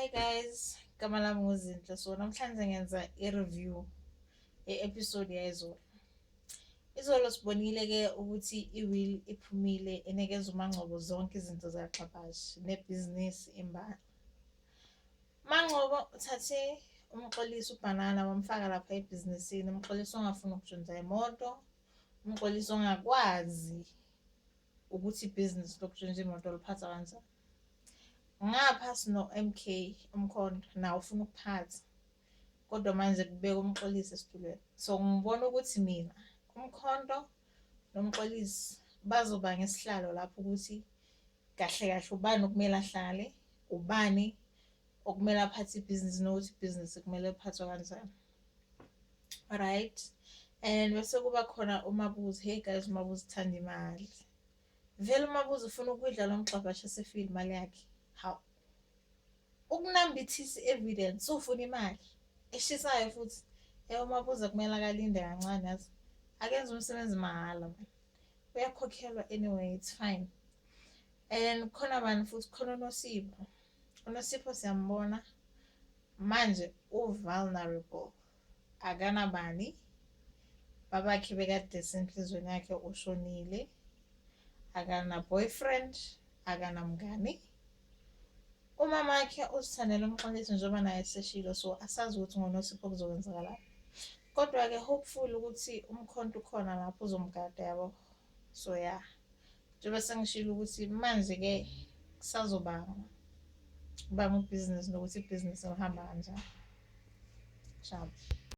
Hi guys, igama lami nguZinhle. So namhlanje ngenza i-review ye-episode yayizolo. Izolo sibonile-ke ukuthi i-Will iphumile enikeza uMangcobo zonke izinto zakaXabashi nebhizinisi imbala. uMangcobo uthathe umxolisi uBhanana wamfaka lapha ebhizinisini, umxolisi ongafuni ukujunza imoto, umxolisi ongakwazi ukuthi ibhizinisi lokujunza imoto liphatha kanjani. Ngapha sino-MK Umkhonto nawe ufuna ukuphatha, kodwa manje kubeka umxolisi esitulweni. So ngibona ukuthi mina Umkhonto nomxolisi bazoba ngesihlalo lapho ukuthi kahle kahle ubani okumele ahlale, ubani okumele aphathe ibhizinisi nokuthi ibhizinisi kumele liphathwe kanjani. Alright, and bese kuba khona uMabuzi. Hey guys, uMabuzi uthanda imali. Vele uMabuzi ufuna ukuyidlala umgxabhasha esefile imali yakhe. Hawu, ukunambithisa i-evidence ufuna imali eshisayo futhi. uMabuza kumele akalinde kancane, yazi akenze umsebenzi mahhala man, uyakhokhelwa anyway, it's fine. And khona bani futhi, khona uNosipho siyambona manje u-vulnerable, akanabani. Babakhe bekade senhlizweni yakhe ushonile, akana-boyfriend, akanamngani. Umamakhe uzithandela umxolisi njengoba naye eseshilo, so asazi ukuthi ngoNosipho kuzokwenzakala. Kodwa-ke hopeful ukuthi Umkhonto ukhona lapho uzomgada, yabo. So yeah, njengoba sengishilo ukuthi manje-ke kusazobanga ibhizinisi nokuthi ibhizinisi lihamba kanjani. Shabo.